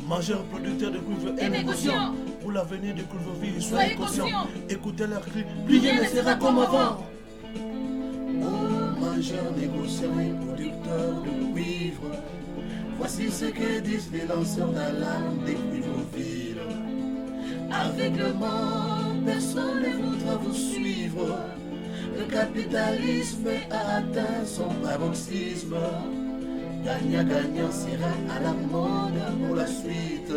Mangeurs, producteurs de cuivre et négociants. Pour l'avenir de Cuivre-Ville, soyez conscients. Écoutez leurs cris, plus rien ne sera comme avant. Oh, mangeurs, négociants et producteurs de cuivre, voici ce que disent les lanceurs d'alarme des Cuivre-Ville. Avec le monde, personne ne voudra vous suivre. Le capitalisme a atteint son paroxysme. Gagnant-gagnant sera à la mode pour la suite.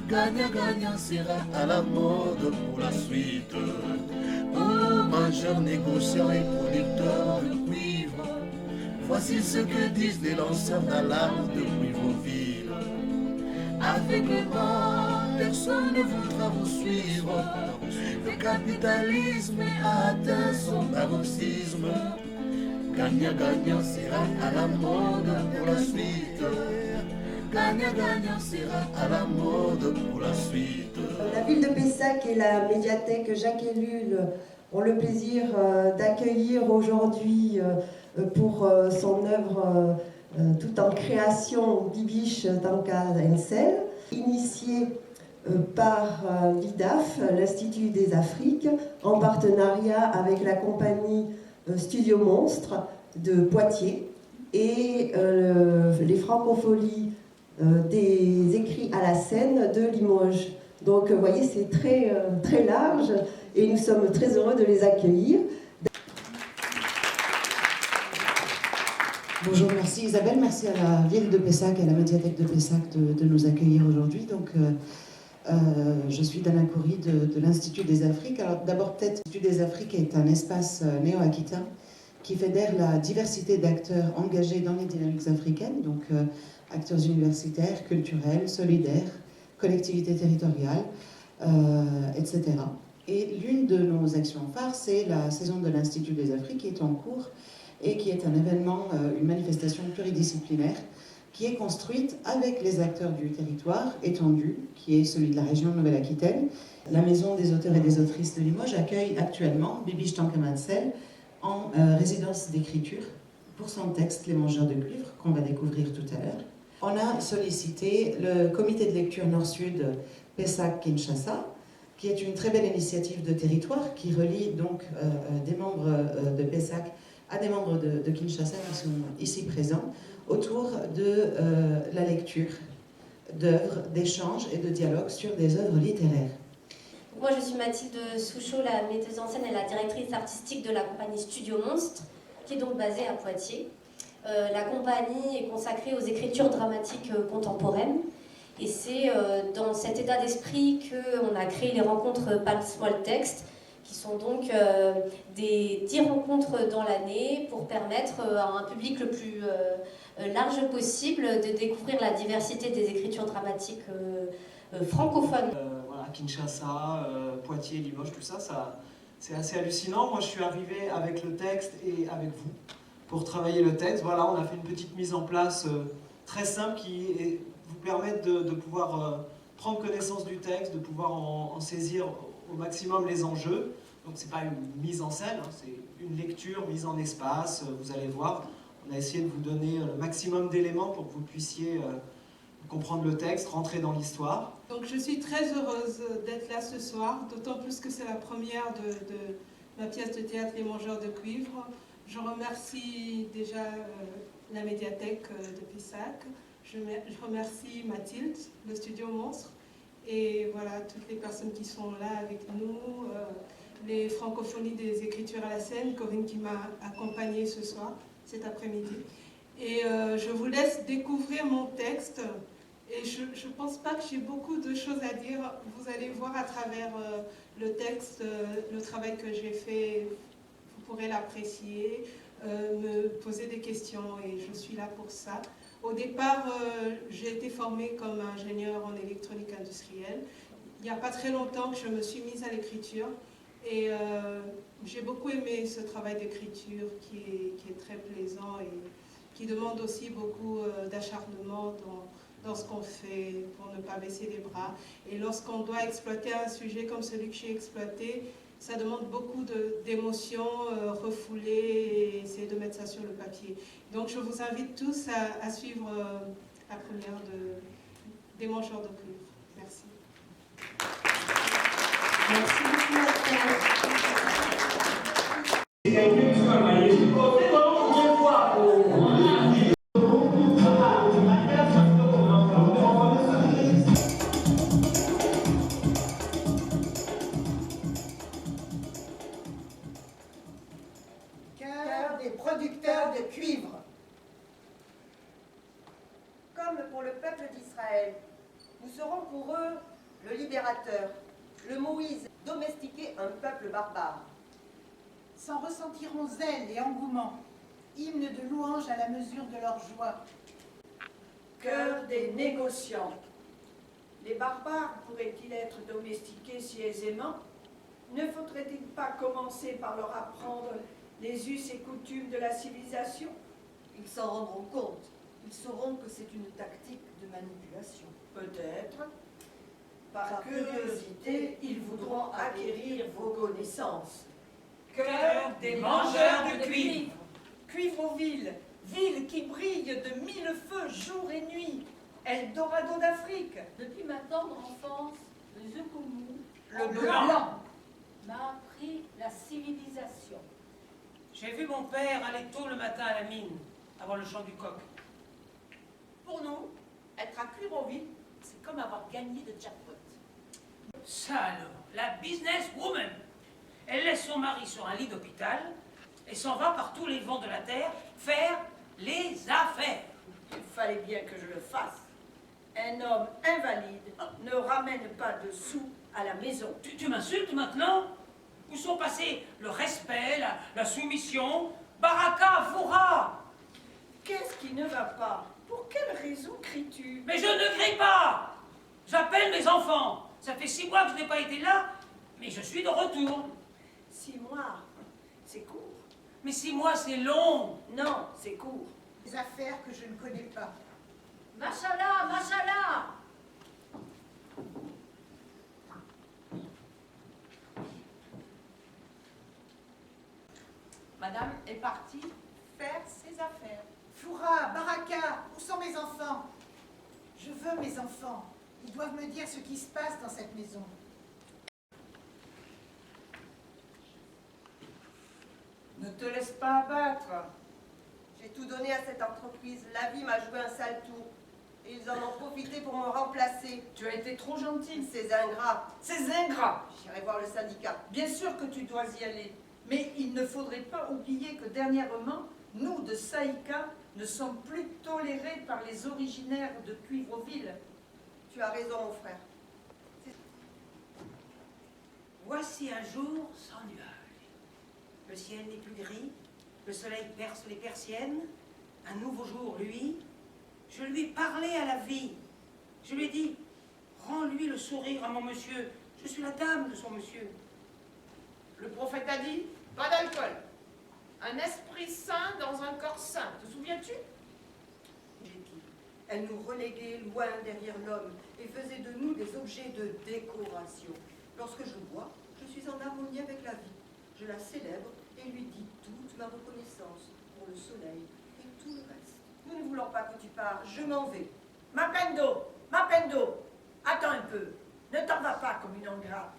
Gagnant-gagnant sera à la mode pour la suite. Oh, mangeurs, négociants et producteurs de cuivre, voici ce que disent les lanceurs d'alarme de Cuivre-Ville. Avec le monde, personne ne voudra vous suivre. Le capitalisme a atteint son paroxysme. Gagnant-gagnant sera à la mode pour la suite. Gagnant-gagnant sera à la mode pour la suite. La ville de Pessac et la médiathèque Jacques Ellul ont le plaisir d'accueillir aujourd'hui pour son œuvre tout en création Bibiche Tanka Ensel, initiée par l'IDAF, l'Institut des Afriques, en partenariat avec la compagnie Studio Monstre de Poitiers et les francopholies des écrits à la scène de Limoges. Donc vous voyez, c'est très large et nous sommes très heureux de les accueillir. Bonjour, merci Isabelle, merci à la ville de Pessac et à la médiathèque de Pessac de nous accueillir aujourd'hui. Donc, je suis Dana Khoury de l'Institut des Afriques. Alors d'abord peut-être, l'Institut des Afriques est un espace néo-aquitain qui fédère la diversité d'acteurs engagés dans les dynamiques africaines, donc acteurs universitaires, culturels, solidaires, collectivités territoriales, etc. Et l'une de nos actions phares, c'est la saison de l'Institut des Afriques qui est en cours et qui est un événement, une manifestation pluridisciplinaire qui est construite avec les acteurs du territoire étendu, qui est celui de la région de Nouvelle-Aquitaine. La Maison des auteurs et des autrices de Limoges accueille actuellement Bibiche Tanka Ensel en résidence d'écriture pour son texte Les Mangeurs de Cuivre, qu'on va découvrir tout à l'heure. On a sollicité le comité de lecture Nord-Sud Pessac-Kinshasa, qui est une très belle initiative de territoire qui relie donc des membres de Pessac à des membres de Kinshasa qui sont ici présents, autour de la lecture d'œuvres, d'échanges et de dialogues sur des œuvres littéraires. Moi, je suis Mathilde Souchot, la metteuse en scène et la directrice artistique de la compagnie Studio Monstre, qui est donc basée à Poitiers. La compagnie est consacrée aux écritures dramatiques contemporaines. Et c'est dans cet état d'esprit qu'on a créé les rencontres Passe-moi le texte, qui sont donc des 10 rencontres dans l'année pour permettre à un public le plus large possible de découvrir la diversité des écritures dramatiques francophones. Voilà, Kinshasa, Poitiers, Limoges, tout ça, c'est assez hallucinant. Moi, je suis arrivé avec le texte et avec vous pour travailler le texte. Voilà, on a fait une petite mise en place très simple qui vous permet de pouvoir prendre connaissance du texte, de pouvoir en saisir au maximum les enjeux. Donc c'est pas une mise en scène, hein, c'est une lecture mise en espace, vous allez voir. On a essayé de vous donner le maximum d'éléments pour que vous puissiez comprendre le texte, rentrer dans l'histoire. Donc je suis très heureuse d'être là ce soir, d'autant plus que c'est la première de ma pièce de théâtre Les Mangeurs de Cuivre. Je remercie déjà la médiathèque de Pessac, je remercie Mathilde, le Studio Monstre, et voilà, toutes les personnes qui sont là avec nous, les francophonies des écritures à la scène, Corinne qui m'a accompagnée ce soir, cet après-midi. Et je vous laisse découvrir mon texte. Et je ne pense pas que j'ai beaucoup de choses à dire. Vous allez voir à travers le texte, le travail que j'ai fait, vous pourrez l'apprécier, me poser des questions et je suis là pour ça. Au départ, j'ai été formée comme ingénieure en électronique industrielle. Il n'y a pas très longtemps que je me suis mise à l'écriture et j'ai beaucoup aimé ce travail d'écriture qui est très plaisant et qui demande aussi beaucoup d'acharnement dans ce qu'on fait pour ne pas baisser les bras. Et lorsqu'on doit exploiter un sujet comme celui que j'ai exploité, ça demande beaucoup d'émotions refoulées et essayer de mettre ça sur le papier. Donc je vous invite tous à suivre la première des mangeurs de cuivre. Merci. Merci beaucoup, Chœur des producteurs de cuivre. Comme pour le peuple d'Israël, nous serons pour eux le libérateur, le Moïse, domestiquer un peuple barbare. S'en ressentiront zèle et engouement, hymne de louange à la mesure de leur joie. Cœur des négociants. Les barbares pourraient-ils être domestiqués si aisément? Ne faudrait-il pas commencer par leur apprendre les us et coutumes de la civilisation? Ils s'en rendront compte. Ils sauront que c'est une tactique de manipulation. Peut-être. Par curiosité, ils voudront acquérir vos connaissances. Cœur des mangeurs de cuivre. Cuivre-ville, ville qui brille de 1000 feux jour et nuit. Eldorado d'Afrique. Depuis ma tendre enfance, le Zoukoumou, Le blanc. m'a appris la civilisation. J'ai vu mon père aller tôt le matin à la mine, avant le chant du coq. Pour nous, être à Cuivre-ville, c'est comme avoir gagné de jackpot. Ça alors, la businesswoman. Elle laisse son mari sur un lit d'hôpital et s'en va par tous les vents de la terre faire les affaires. Il fallait bien que je le fasse. Un homme invalide ne ramène pas de sous à la maison. Tu m'insultes maintenant? Où sont passés le respect, la soumission? Baraka, Foura! Qu'est-ce qui ne va pas? Pour quelle raison cries-tu? Mais je ne crie pas! J'appelle mes enfants. Ça fait 6 mois que je n'ai pas été là, mais je suis de retour. 6 mois, c'est court. Mais 6 mois, c'est long. Non, c'est court. Des affaires que je ne connais pas. Machallah, machallah! Madame est partie faire ses affaires. Foura, Baraka, où sont mes enfants? Je veux mes enfants. Ils doivent me dire ce qui se passe dans cette maison. Ne te laisse pas abattre. J'ai tout donné à cette entreprise. La vie m'a joué un sale tour. Et ils en ont profité pour me remplacer. Tu as été trop gentille. Ces ingrats. Ces ingrats. J'irai voir le syndicat. Bien sûr que tu dois y aller. Mais il ne faudrait pas oublier que dernièrement, nous de Saïka ne sommes plus tolérés par les originaires de Cuivre-ville. Tu as raison, mon frère. Voici un jour sans nuages. Le ciel n'est plus gris, le soleil perce les persiennes. Un nouveau jour, lui. Je lui ai parlé à la vie. Je lui ai dit, rends-lui le sourire à mon monsieur. Je suis la dame de son monsieur. Le prophète a dit, pas d'alcool. Un esprit saint dans un corps saint. Te souviens-tu? Elle nous reléguait loin derrière l'homme et faisait de nous des objets de décoration. Lorsque je bois, je suis en harmonie avec la vie. Je la célèbre et lui dis toute ma reconnaissance pour le soleil et tout le reste. Nous ne voulons pas que tu pars, je m'en vais. Mapendo, attends un peu. Ne t'en vas pas comme une ingrate.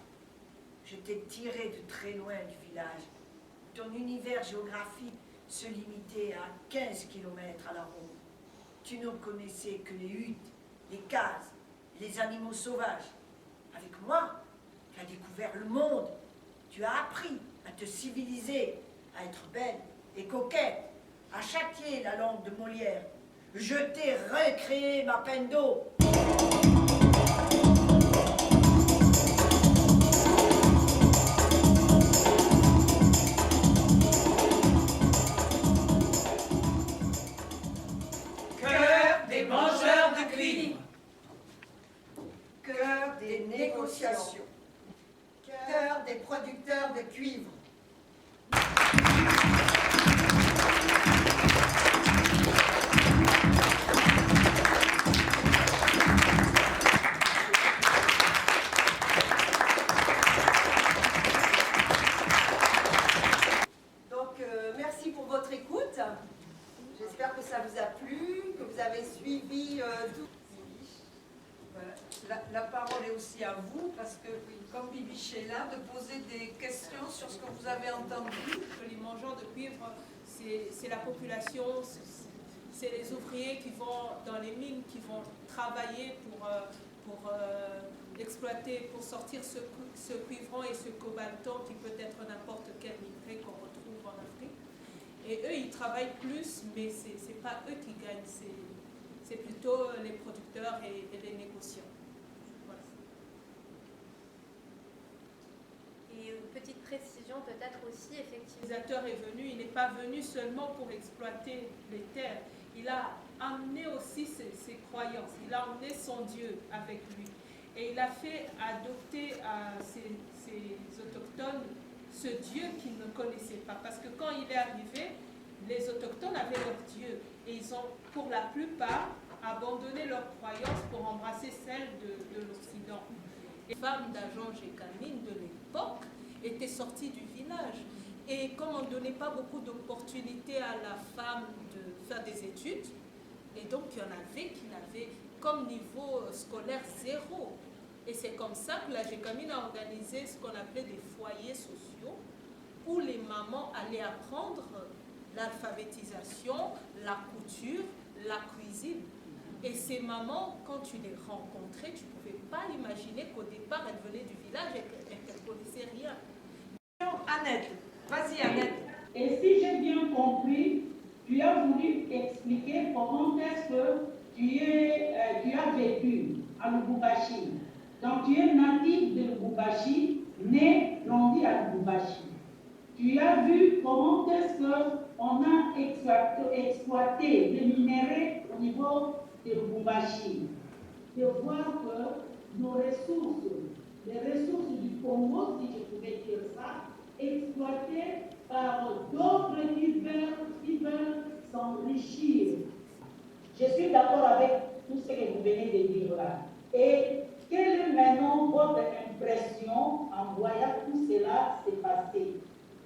Je t'ai tiré de très loin du village. Ton univers géographique se limitait à 15 km à la ronde. Tu ne connaissais que les huttes, les cases, les animaux sauvages. Avec moi, tu as découvert le monde. Tu as appris à te civiliser, à être belle et coquette, à châtier la langue de Molière. Je t'ai recréé, Mapendo. Cœur des mangeurs de cuivre. Cœur des négociations. Cœur des producteurs de cuivre. Donc, merci pour votre écoute. J'espère que ça vous a plu, que vous avez suivi tout. La parole est aussi à vous, parce que, comme Bibiche est là, de poser des questions sur ce que vous avez entendu. Les mangeurs de cuivre, c'est la population, c'est les ouvriers qui vont dans les mines, qui vont travailler pour exploiter, pour sortir ce cuivron et ce cobalton qui peut être n'importe quel minerai qu'on retrouve en Afrique. Et eux, ils travaillent plus, mais ce n'est pas eux qui gagnent, c'est plutôt les producteurs et les négociants. Voilà. Et une petite précision peut-être aussi, effectivement. L'utilisateur est venu, il n'est pas venu seulement pour exploiter les terres, il a amené aussi ses croyances, il a emmené son Dieu avec lui. Et il a fait adopter à ces autochtones ce Dieu qu'ils ne connaissaient pas. Parce que quand il est arrivé, les autochtones avaient leur Dieu. Et ils ont, pour la plupart, abandonné leurs croyances pour embrasser celles de l'Occident. Les femmes d'Agent Gécamine de l'époque étaient sorties du village. Et comme on ne donnait pas beaucoup d'opportunités à la femme de faire des études, et donc il y en avait qui n'avaient comme niveau scolaire 0. Et c'est comme ça que la Gécamine a organisé ce qu'on appelait des foyers sociaux, où les mamans allaient apprendre l'alphabétisation, la couture, la cuisine. Et ces mamans, quand tu les rencontrais, tu ne pouvais pas imaginer qu'au départ, elles venaient du village et qu'elles ne connaissaient rien. Annette, vas-y Annette. Et si j'ai bien compris, tu as voulu expliquer comment est-ce que tu as vécu à Lubumbashi. Donc tu es natif de Lubumbashi, né, grandi à Lubumbashi. Tu as vu comment est-ce qu'on a exploité les minéraux au niveau de Lubumbashi. De voir que nos ressources, les ressources du Congo, si je pouvais dire ça, exploitées par d'autres qui veulent s'enrichir. Je suis d'accord avec tout ce que vous venez de dire là. Et quelle est maintenant votre impression en voyant tout cela se passer?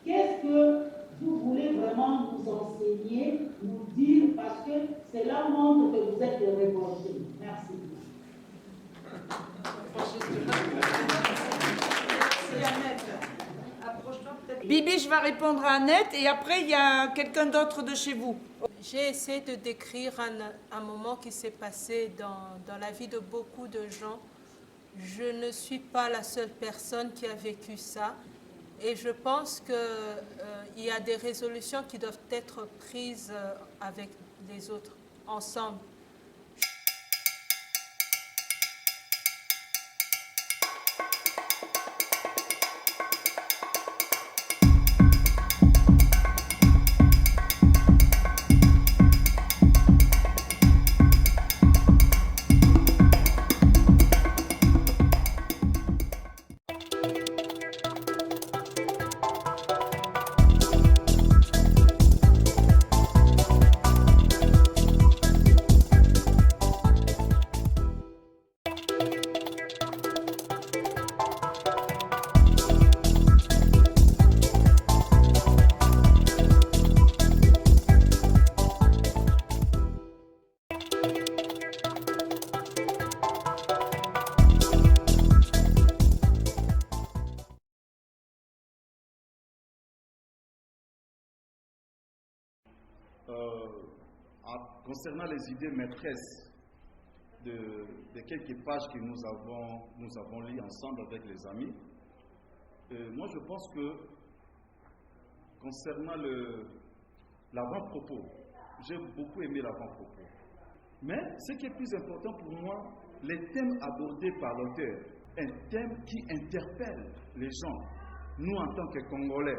Qu'est-ce que vous voulez vraiment nous enseigner, nous dire, parce que cela montre que vous êtes révoltés. Merci. Bibi, je vais répondre à Annette et après il y a quelqu'un d'autre de chez vous. J'ai essayé de décrire un moment qui s'est passé dans la vie de beaucoup de gens. Je ne suis pas la seule personne qui a vécu ça et je pense qu'il y a des résolutions qui doivent être prises avec les autres, ensemble. Concernant les idées maîtresses de quelques pages que nous avons lues ensemble avec les amis, moi je pense que concernant l'avant-propos, j'ai beaucoup aimé l'avant-propos. Mais ce qui est plus important pour moi, les thèmes abordés par l'auteur, un thème qui interpelle les gens, nous en tant que Congolais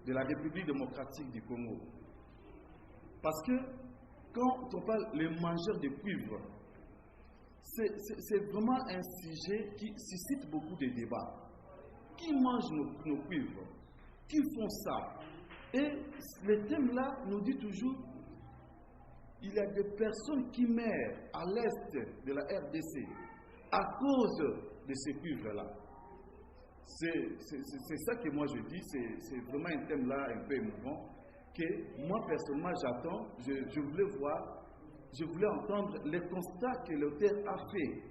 de la République démocratique du Congo. Parce que quand on parle les mangeurs de cuivre, c'est vraiment un sujet qui suscite beaucoup de débats. Qui mange nos cuivres? Qui font ça? Et le thème-là nous dit toujours, il y a des personnes qui meurent à l'est de la RDC à cause de ces cuivres-là. C'est ça que moi je dis, c'est vraiment un thème-là un peu émouvant, que moi personnellement j'attends, je voulais voir, je voulais entendre les constats que l'auteur a fait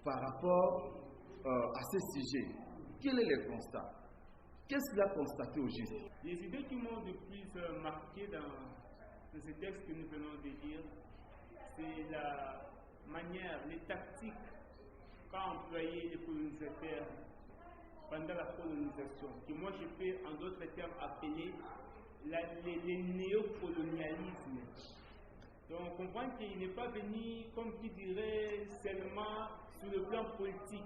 par rapport à ces sujets. Quel est le constat? Qu'est-ce qu'il a constaté au juste? Les idées qui m'ont le plus marqué dans ce texte que nous venons de lire, c'est la manière, les tactiques qu'a employé les colonisateurs pendant la colonisation, que moi je peux en d'autres termes appeler les néocolonialismes. Donc on comprend qu'il n'est pas venu, comme qui dirait, seulement sur le plan politique.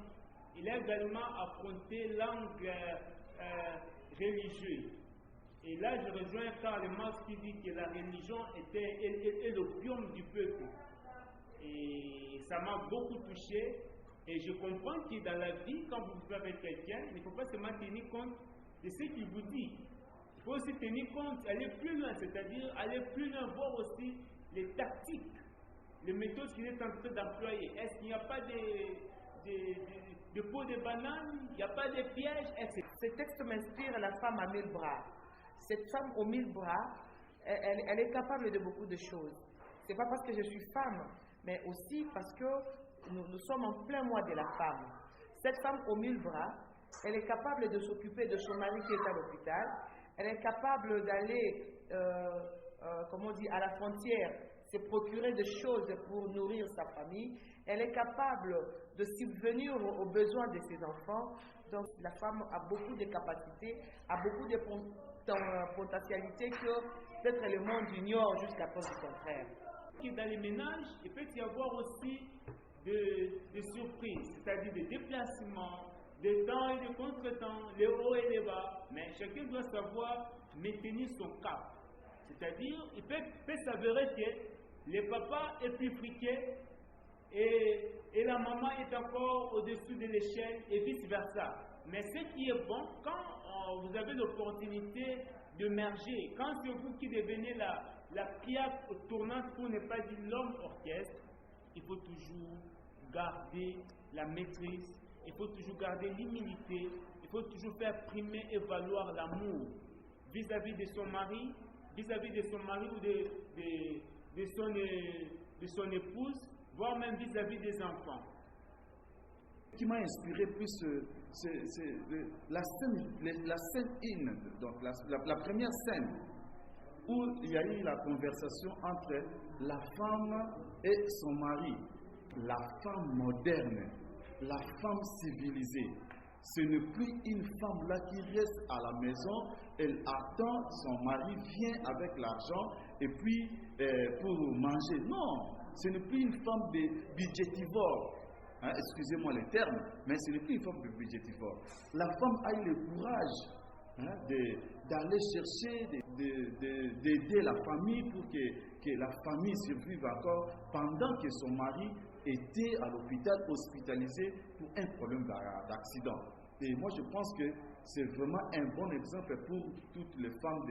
Il a également affronté l'angle religieux. Et là, je rejoins Karl Marx qui dit que la religion est l'opium du peuple. Et ça m'a beaucoup touché. Et je comprends que dans la vie, quand vous vivez avec quelqu'un, il ne faut pas seulement tenir compte de ce qu'il vous dit. Il faut aussi tenir compte, aller plus loin, c'est-à-dire aller plus loin, voir aussi les tactiques, les méthodes qu'il est en train d'employer. Est-ce qu'il n'y a pas de peau de banane, il n'y a pas de pièges, etc. Ce texte m'inspire la femme à 1000 bras. Cette femme aux 1000 bras, elle est capable de beaucoup de choses. Ce n'est pas parce que je suis femme, mais aussi parce que nous sommes en plein mois de la femme. Cette femme aux 1000 bras, elle est capable de s'occuper de son mari qui est à l'hôpital. Elle est capable d'aller, comment on dit, à la frontière, se procurer des choses pour nourrir sa famille. Elle est capable de subvenir aux besoins de ses enfants. Donc la femme a beaucoup de capacités, a beaucoup de potentialités que peut-être le monde ignore jusqu'à preuve du contraire. Dans les ménages, il peut y avoir aussi des surprises, c'est-à-dire des déplacements, des temps et des contre-temps, les hauts et les bas. Mais chacun doit savoir maintenir son cap. C'est-à-dire, il peut s'avérer que le papa est plus friqué et la maman est encore au-dessus de l'échelle et vice-versa. Mais ce qui est bon, quand vous avez l'opportunité de merger, quand c'est vous qui devenez la pierre tournante, pour ne pas dire l'homme orchestre, il faut toujours garder la maîtrise, il faut toujours garder l'humilité, il faut toujours faire primer et valoir l'amour vis-à-vis de son mari, ou de son épouse, voire même vis-à-vis des enfants. Ce qui m'a inspiré plus, c'est la scène 1, donc la première scène, où il y a eu la conversation entre la femme et son mari, la femme moderne, la femme civilisée. Ce n'est plus une femme là qui reste à la maison, elle attend, son mari vient avec l'argent et puis pour manger. Non, ce n'est plus une femme de budgétivore. Hein, excusez-moi les termes, mais ce n'est plus une femme de budgétivore. La femme a eu le courage d'aller chercher, d'aider la famille pour que la famille survive encore pendant que son mari était à l'hôpital hospitalisé pour un problème d'accident. Et moi je pense que c'est vraiment un bon exemple pour toutes les femmes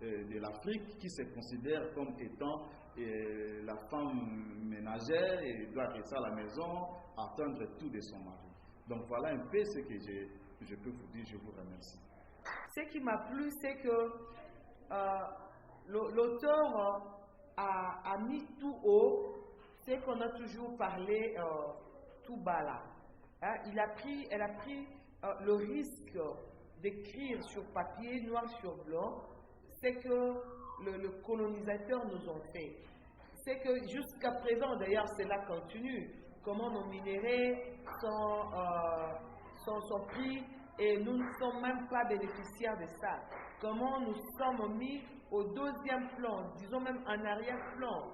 de l'Afrique qui se considèrent comme étant la femme ménagère et doit rester à la maison, attendre tout de son mari. Donc voilà un peu ce que je peux vous dire, je vous remercie. Ce qui m'a plu, c'est que l'auteur a mis tout haut ce qu'on a toujours parlé tout bas là. Hein, elle a pris le risque d'écrire sur papier, noir sur blanc, c'est que le colonisateur nous ont fait. C'est que jusqu'à présent, d'ailleurs, cela continue. Comment nos minéraux sont pris et nous ne sommes même pas bénéficiaires de ça. Comment nous sommes mis au deuxième plan, disons même en arrière-plan.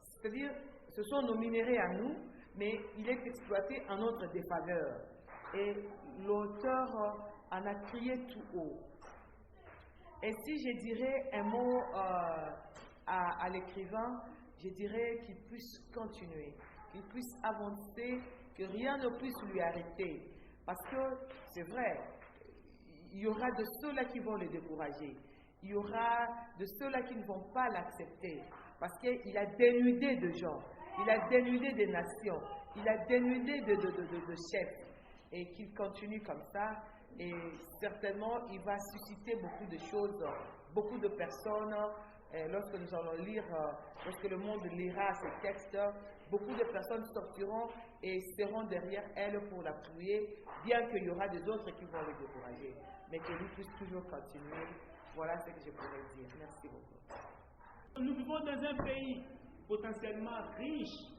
C'est-à-dire, ce sont nos minéraux à nous, mais il est exploité en notre défaveur. Et l'auteur en a crié tout haut. Et si je dirais un mot à l'écrivain, je dirais qu'il puisse continuer, qu'il puisse avancer, que rien ne puisse lui arrêter. Parce que c'est vrai, il y aura de ceux-là qui vont le décourager. Il y aura de ceux-là qui ne vont pas l'accepter. Parce qu'il a dénudé de gens, il a dénudé des nations, il a dénudé de chefs. Et qu'il continue comme ça. Et certainement, il va susciter beaucoup de choses, beaucoup de personnes. Lorsque nous allons lire, lorsque le monde lira ces textes, beaucoup de personnes sortiront et seront derrière elle pour l'appuyer, bien qu'il y aura des autres qui vont le décourager. Mais que lui puisse toujours continuer. Voilà ce que je pourrais dire. Merci beaucoup. Nous vivons dans un pays potentiellement riche,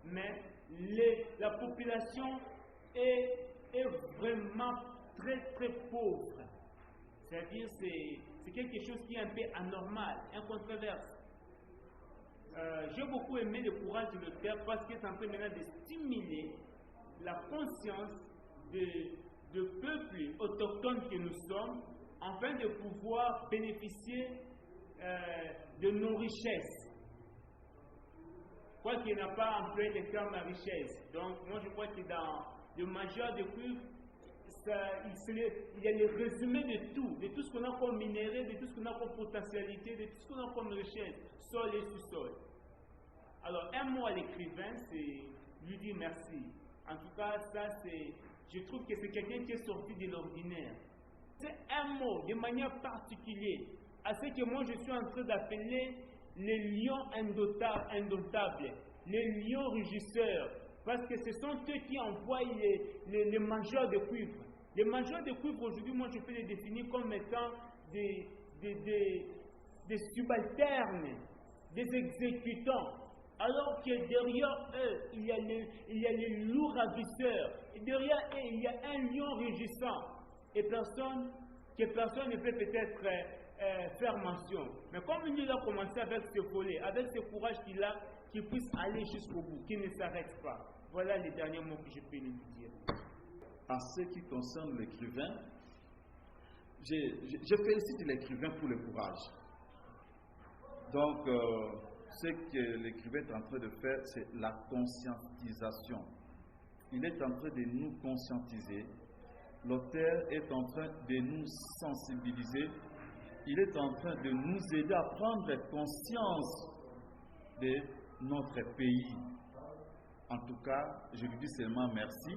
mais la population est vraiment très très pauvre. C'est-à-dire c'est quelque chose qui est un peu anormal, incontroverse. J'ai beaucoup aimé le courage de le faire parce qu'il est en train maintenant de stimuler la conscience de peuples autochtones que nous sommes, afin de pouvoir bénéficier de nos richesses. Quoi qu'il n'a pas employé le terme richesse. Donc, moi je crois que dans le majeur de cuivre, il y a le résumé de tout ce qu'on a comme minerai, de tout ce qu'on a comme potentialité, de tout ce qu'on a comme richesse, sol et sous-sol. Alors, un mot à l'écrivain, c'est lui dire merci. En tout cas, je trouve que c'est quelqu'un qui est sorti de l'ordinaire. C'est un mot de manière particulière à ce que moi je suis en train d'appeler les lions indomptables, les lions rugisseurs, parce que ce sont eux qui envoient les mangeurs de cuivre. Les mangeurs de cuivre, aujourd'hui, moi je peux les définir comme étant des subalternes, des exécutants. Alors que derrière eux, il y a les loups ravisseurs. Et derrière eux, il y a un lion rugissant. Et personne ne peut peut-être faire mention. Mais comme il a commencé avec ce volet, avec ce courage qu'il a, qu'il puisse aller jusqu'au bout, qu'il ne s'arrête pas. Voilà les derniers mots que je peux lui dire. En ce qui concerne l'écrivain, je félicite l'écrivain pour le courage. Donc, ce que l'écrivain est en train de faire, c'est la conscientisation. Il est en train de nous conscientiser. L'auteur est en train de nous sensibiliser. Il est en train de nous aider à prendre conscience de notre pays. En tout cas, je lui dis seulement merci.